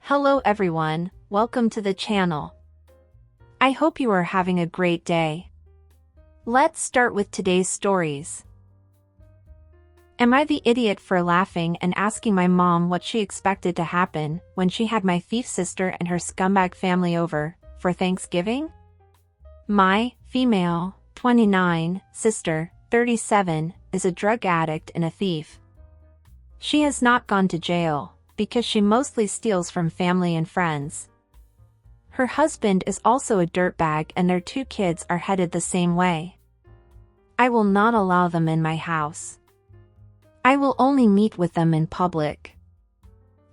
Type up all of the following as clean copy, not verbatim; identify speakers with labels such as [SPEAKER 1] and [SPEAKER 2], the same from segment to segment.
[SPEAKER 1] Hello everyone, welcome to the channel. I hope you are having a great day. Let's start with today's stories. Am I the idiot for laughing and asking my mom what she expected to happen when she had my thief sister and her scumbag family over for Thanksgiving? My female, 29, sister, 37, is a drug addict and a thief. She has not gone to jail, because she mostly steals from family and friends. Her husband is also a dirtbag and their 2 kids are headed the same way. I will not allow them in my house. I will only meet with them in public.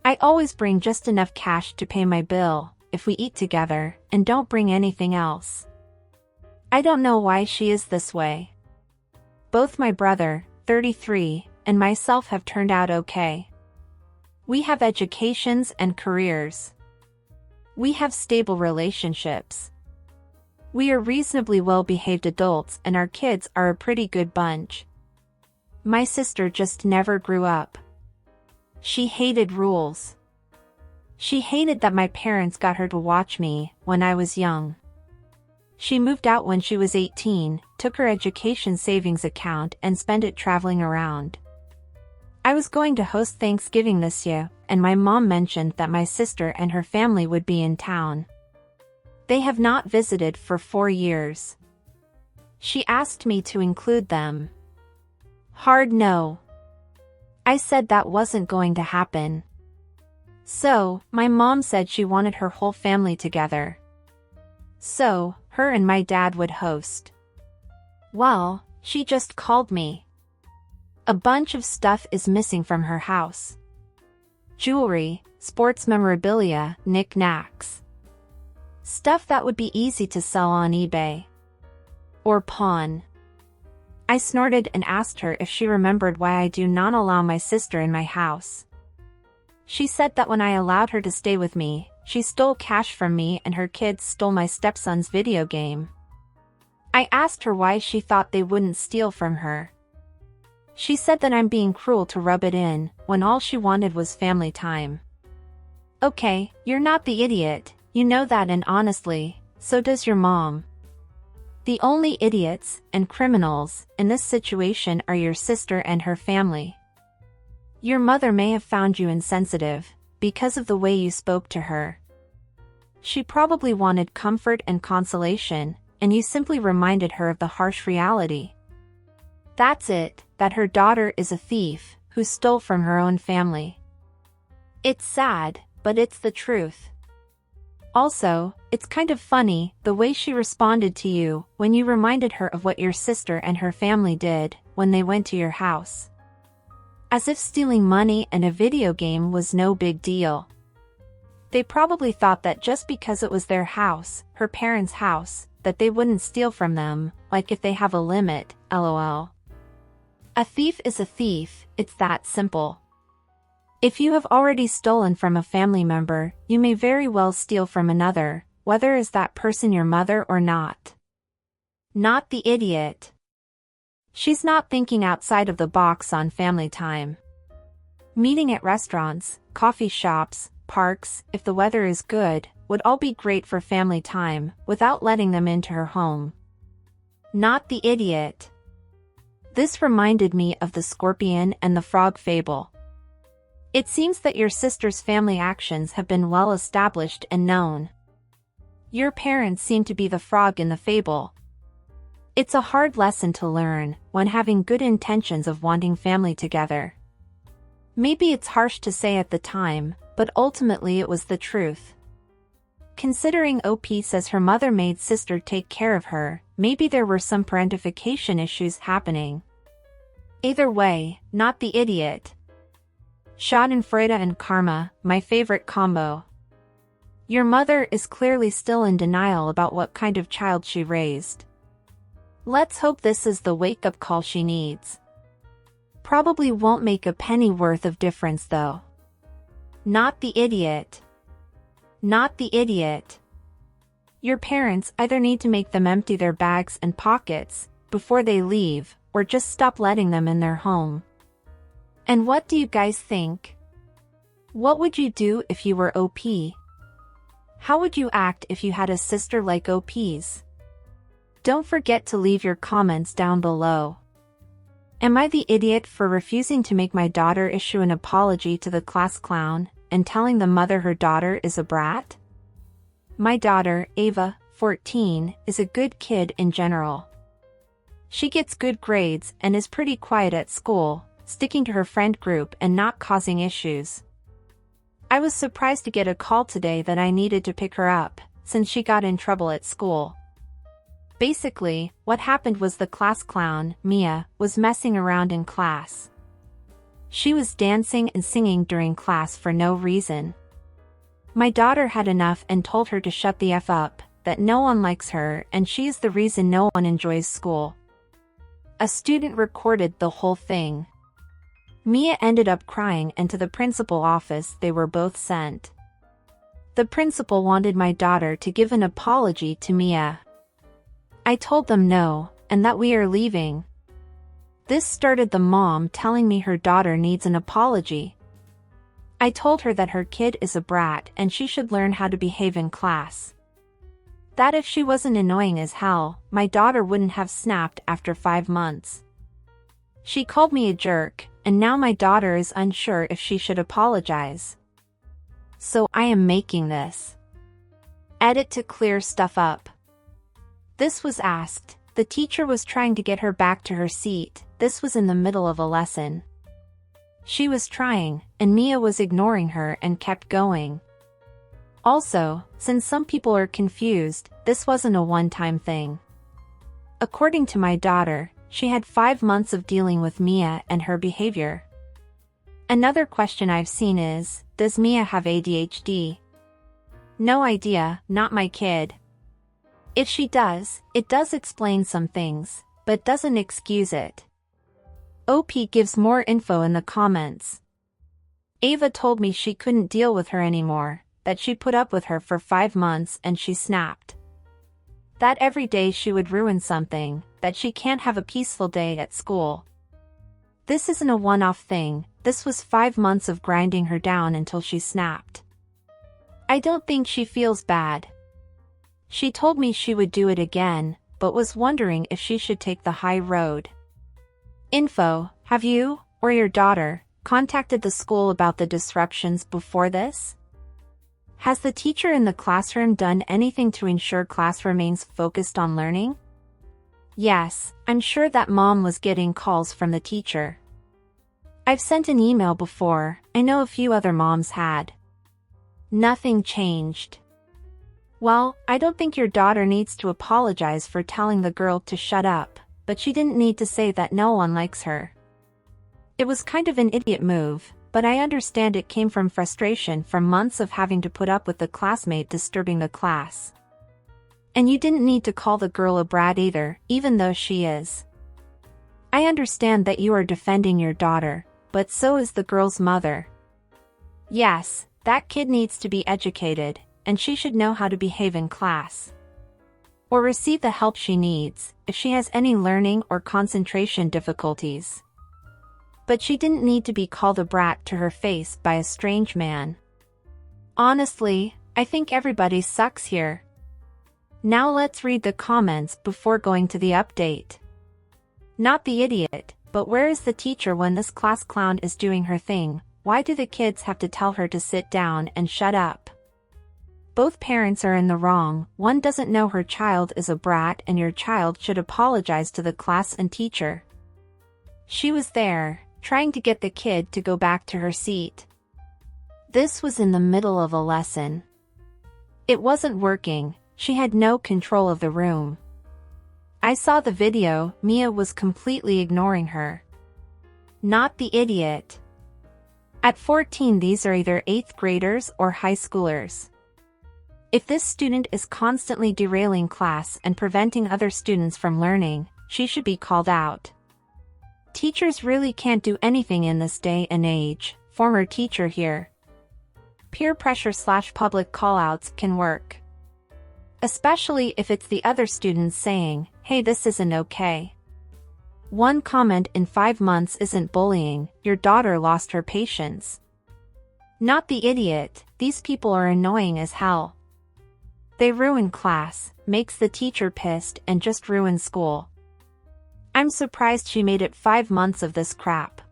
[SPEAKER 1] I always bring just enough cash to pay my bill, if we eat together, and don't bring anything else. I don't know why she is this way. Both my brother, 33, and myself have turned out okay. We have educations and careers. We have stable relationships. We are reasonably well-behaved adults and our kids are a pretty good bunch. My sister just never grew up. She hated rules. She hated that my parents got her to watch me when I was young. She moved out when she was 18, took her education savings account and spent it traveling around. I was going to host Thanksgiving this year, and my mom mentioned that my sister and her family would be in town. They have not visited for 4 years. She asked me to include them. Hard no. I said that wasn't going to happen. So, my mom said she wanted her whole family together. So, her and my dad would host. Well, she just called me. A bunch of stuff is missing from her house. Jewelry, sports memorabilia, knickknacks. Stuff that would be easy to sell on eBay. Or pawn. I snorted and asked her if she remembered why I do not allow my sister in my house. She said that when I allowed her to stay with me, she stole cash from me and her kids stole my stepson's video game. I asked her why she thought they wouldn't steal from her. She said that I'm being cruel to rub it in, when all she wanted was family time. Okay, you're not the idiot, you know that, and honestly, so does your mom. The only idiots and criminals in this situation are your sister and her family. Your mother may have found you insensitive, because of the way you spoke to her. She probably wanted comfort and consolation, and you simply reminded her of the harsh reality. That's it, that her daughter is a thief, who stole from her own family. It's sad, but it's the truth. Also, it's kind of funny, the way she responded to you, when you reminded her of what your sister and her family did, when they went to your house. As if stealing money and a video game was no big deal. They probably thought that just because it was their house, her parents' house, that they wouldn't steal from them, like if they have a limit, lol. A thief is a thief, it's that simple. If you have already stolen from a family member, you may very well steal from another, whether is that person your mother or not. Not the idiot. She's not thinking outside of the box on family time. Meeting at restaurants, coffee shops, parks, if the weather is good, would all be great for family time, without letting them into her home. Not the idiot. This reminded me of the scorpion and the frog fable. It seems that your sister's family actions have been well established and known. Your parents seem to be the frog in the fable. It's a hard lesson to learn, when having good intentions of wanting family together. Maybe it's harsh to say at the time, but ultimately it was the truth. Considering OP says her mother made sister take care of her, maybe there were some parentification issues happening. Either way, not the idiot. Schadenfreude and karma, my favorite combo. Your mother is clearly still in denial about what kind of child she raised. Let's hope this is the wake-up call she needs. Probably won't make a penny worth of difference though. Not the idiot. Not the idiot. Your parents either need to make them empty their bags and pockets before they leave, or just stop letting them in their home. And what do you guys think? What would you do if you were OP? How would you act if you had a sister like OP's? Don't forget to leave your comments down below. Am I the idiot for refusing to make my daughter issue an apology to the class clown and telling the mother her daughter is a brat? My daughter, Ava, 14, is a good kid in general. She gets good grades and is pretty quiet at school, sticking to her friend group and not causing issues. I was surprised to get a call today that I needed to pick her up, since she got in trouble at school. Basically, what happened was the class clown, Mia, was messing around in class. She was dancing and singing during class for no reason. My daughter had enough and told her to shut the F up, that no one likes her and she is the reason no one enjoys school. A student recorded the whole thing. Mia ended up crying and to the principal office they were both sent. The principal wanted my daughter to give an apology to Mia. I told them no, and that we are leaving. This started the mom telling me her daughter needs an apology. I told her that her kid is a brat and she should learn how to behave in class. That if she wasn't annoying as hell, my daughter wouldn't have snapped after 5 months. She called me a jerk, and now my daughter is unsure if she should apologize. So I am making this edit to clear stuff up. This was asked. The teacher was trying to get her back to her seat. This was in the middle of a lesson. She was trying, and Mia was ignoring her and kept going. Also, since some people are confused, this wasn't a one-time thing. According to my daughter, she had 5 months of dealing with Mia and her behavior. Another question I've seen is, does Mia have ADHD? No idea, not my kid. If she does, it does explain some things, but doesn't excuse it. OP gives more info in the comments. Ava told me she couldn't deal with her anymore, that she put up with her for 5 months and she snapped. That every day she would ruin something, that she can't have a peaceful day at school. This isn't a one-off thing, this was 5 months of grinding her down until she snapped. I don't think she feels bad. She told me she would do it again, but was wondering if she should take the high road. Info: have you, or your daughter, contacted the school about the disruptions before this? Has the teacher in the classroom done anything to ensure class remains focused on learning? Yes, I'm sure that mom was getting calls from the teacher. I've sent an email before, I know a few other moms had. Nothing changed. Well, I don't think your daughter needs to apologize for telling the girl to shut up, but she didn't need to say that no one likes her. It was kind of an idiot move, but I understand it came from frustration from months of having to put up with the classmate disturbing the class. And you didn't need to call the girl a brat either, even though she is. I understand that you are defending your daughter, but so is the girl's mother. Yes, that kid needs to be educated, and she should know how to behave in class. Or receive the help she needs, if she has any learning or concentration difficulties. But she didn't need to be called a brat to her face by a strange man. Honestly, I think everybody sucks here. Now let's read the comments before going to the update. Not the idiot, but where is the teacher when this class clown is doing her thing? Why do the kids have to tell her to sit down and shut up? Both parents are in the wrong. One doesn't know her child is a brat and your child should apologize to the class and teacher. She was there, trying to get the kid to go back to her seat. This was in the middle of a lesson. It wasn't working, she had no control of the room. I saw the video, Mia was completely ignoring her. Not the idiot. At 14 these are either 8th graders or high schoolers. If this student is constantly derailing class and preventing other students from learning, she should be called out. Teachers really can't do anything in this day and age, former teacher here. Peer pressure / public callouts can work. Especially if it's the other students saying, hey, this isn't okay. One comment in 5 months isn't bullying, your daughter lost her patience. Not the idiot, these people are annoying as hell. They ruin class, makes the teacher pissed and just ruin school. I'm surprised she made it 5 months of this crap.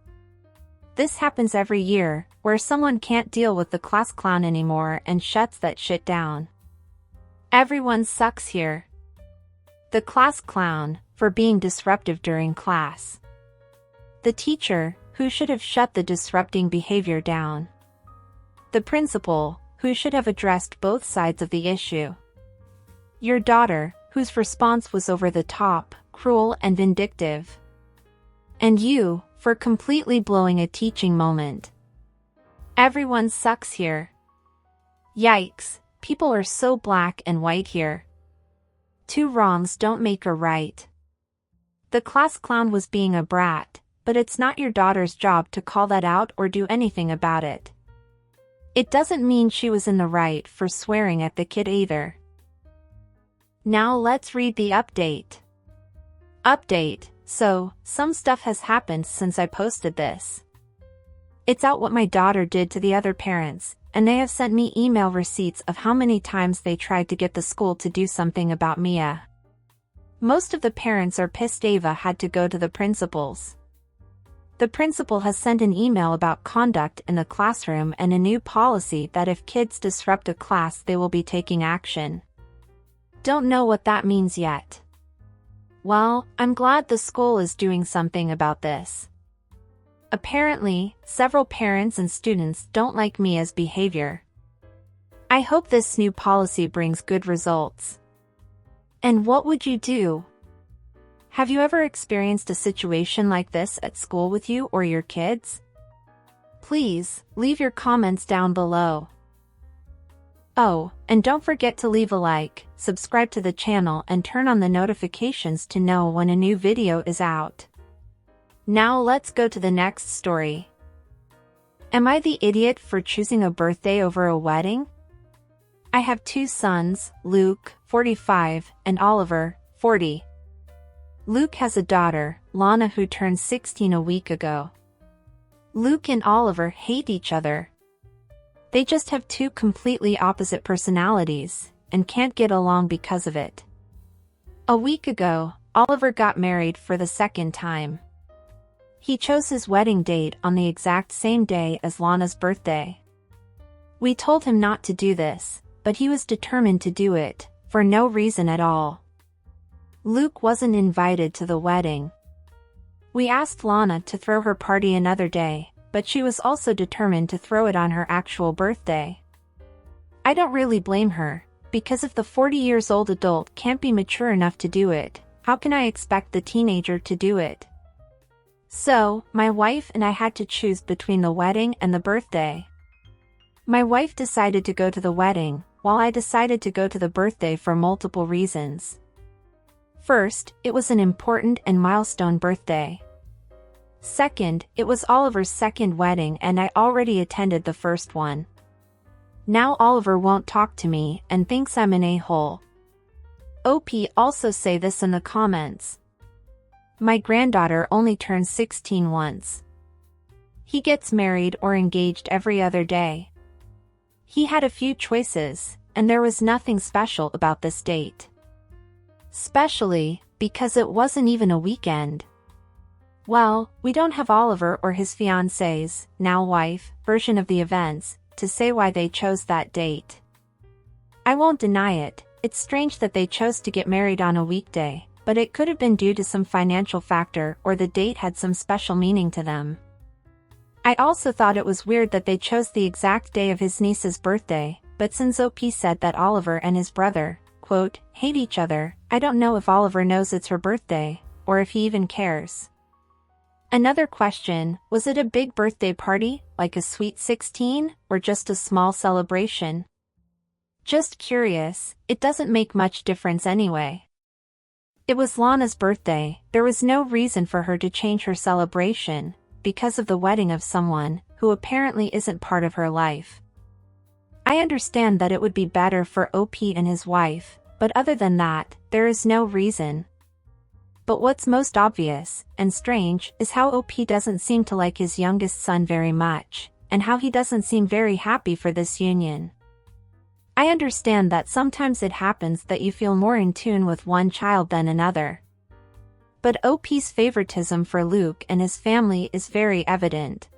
[SPEAKER 1] This happens every year, where someone can't deal with the class clown anymore and shuts that shit down. Everyone sucks here. The class clown, for being disruptive during class. The teacher, who should have shut the disrupting behavior down. The principal, who should have addressed both sides of the issue. Your daughter, whose response was over the top, cruel and vindictive. And you, for completely blowing a teaching moment. Everyone sucks here. Yikes, people are so black and white here. 2 wrongs don't make a right. The class clown was being a brat, but it's not your daughter's job to call that out or do anything about it. It doesn't mean she was in the right for swearing at the kid either. Now let's read the update. Update. So, some stuff has happened since I posted this. It's out what my daughter did to the other parents, and they have sent me email receipts of how many times they tried to get the school to do something about Mia. Most of the parents are pissed Ava had to go to the principals. The principal has sent an email about conduct in the classroom and a new policy that if kids disrupt a class they will be taking action. Don't know what that means yet. Well, I'm glad the school is doing something about this. Apparently, several parents and students don't like Mia's behavior. I hope this new policy brings good results. And what would you do? Have you ever experienced a situation like this at school with you or your kids? Please, leave your comments down below. Oh, and don't forget to leave a like, subscribe to the channel and turn on the notifications to know when a new video is out. Now let's go to the next story. Am I the idiot for choosing a birthday over a wedding? I have 2 sons, Luke, 45, and Oliver, 40. Luke has a daughter, Lana, who turned 16 a week ago. Luke and Oliver hate each other. They just have 2 completely opposite personalities, and can't get along because of it. A week ago, Oliver got married for the 2nd time. He chose his wedding date on the exact same day as Lana's birthday. We told him not to do this, but he was determined to do it, for no reason at all. Luke wasn't invited to the wedding. We asked Lana to throw her party another day, but she was also determined to throw it on her actual birthday. I don't really blame her, because if the 40-year-old adult can't be mature enough to do it, how can I expect the teenager to do it? So, my wife and I had to choose between the wedding and the birthday. My wife decided to go to the wedding, while I decided to go to the birthday for multiple reasons. First, it was an important and milestone birthday. Second, it was Oliver's 2nd wedding and I already attended the first one. Now Oliver won't talk to me and thinks I'm an a-hole. OP also say this in the comments. My granddaughter only turns 16 once. He gets married or engaged every other day. He had a few choices, and there was nothing special about this date. Especially, because it wasn't even a weekend. Well, we don't have Oliver or his fiancée's, now wife, version of the events, to say why they chose that date. I won't deny it, it's strange that they chose to get married on a weekday, but it could have been due to some financial factor or the date had some special meaning to them. I also thought it was weird that they chose the exact day of his niece's birthday, but since OP said that Oliver and his brother, quote, hate each other, I don't know if Oliver knows it's her birthday, or if he even cares. Another question, was it a big birthday party, like a sweet 16, or just a small celebration? Just curious, it doesn't make much difference anyway. It was Lana's birthday, there was no reason for her to change her celebration, because of the wedding of someone, who apparently isn't part of her life. I understand that it would be better for OP and his wife, but other than that, there is no reason. But what's most obvious, and strange, is how OP doesn't seem to like his youngest son very much, and how he doesn't seem very happy for this union. I understand that sometimes it happens that you feel more in tune with one child than another. But OP's favoritism for Luke and his family is very evident.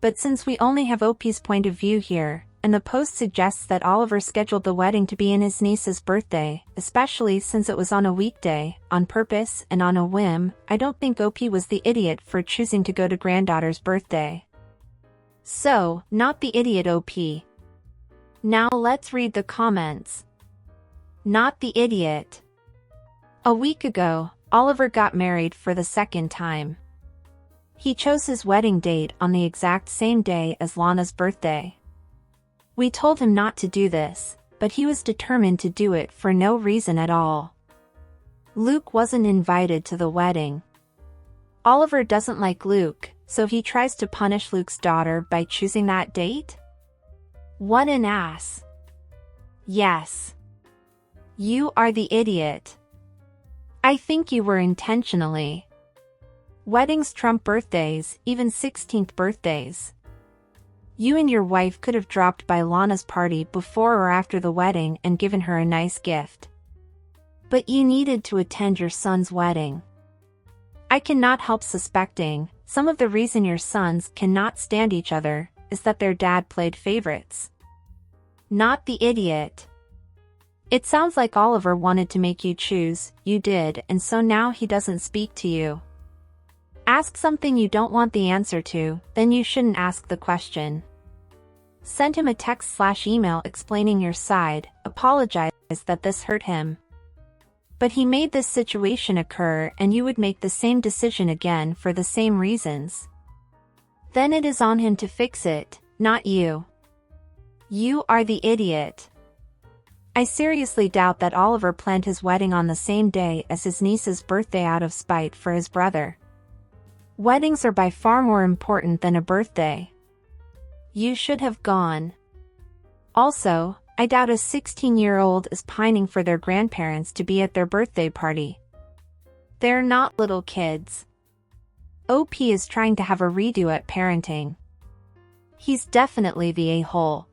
[SPEAKER 1] But since we only have OP's point of view here, and the post suggests that Oliver scheduled the wedding to be in his niece's birthday, especially since it was on a weekday, on purpose and on a whim, I don't think OP was the idiot for choosing to go to granddaughter's birthday. So, not the idiot OP. Now let's read the comments. Not the idiot. A week ago, Oliver got married for the second time. He chose his wedding date on the exact same day as Lana's birthday. We told him not to do this, but he was determined to do it for no reason at all. Luke wasn't invited to the wedding. Oliver doesn't like Luke, so he tries to punish Luke's daughter by choosing that date? What an ass. Yes. You are the idiot. I think you were intentionally. Weddings trump birthdays, even 16th birthdays. You and your wife could have dropped by Lana's party before or after the wedding and given her a nice gift. But you needed to attend your son's wedding. I cannot help suspecting, some of the reason your sons cannot stand each other is that their dad played favorites. Not the idiot. It sounds like Oliver wanted to make you choose, you did, and so now he doesn't speak to you. Ask something you don't want the answer to, then you shouldn't ask the question. Send him a text/email explaining your side, apologize that this hurt him. But he made this situation occur and you would make the same decision again for the same reasons. Then it is on him to fix it, not you. You are the idiot. I seriously doubt that Oliver planned his wedding on the same day as his niece's birthday out of spite for his brother. Weddings are by far more important than a birthday. You should have gone. Also, I doubt a 16-year-old is pining for their grandparents to be at their birthday party. They're not little kids. OP is trying to have a redo at parenting. He's definitely the a-hole.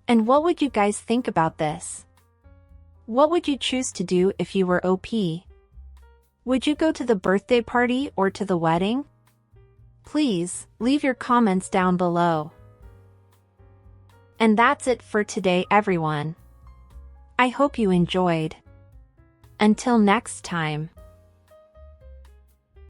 [SPEAKER 1] And what would you guys think about this? What would you choose to do if you were OP? Would you go to the birthday party or to the wedding? Please, leave your comments down below. And that's it for today, everyone. I hope you enjoyed. Until next time.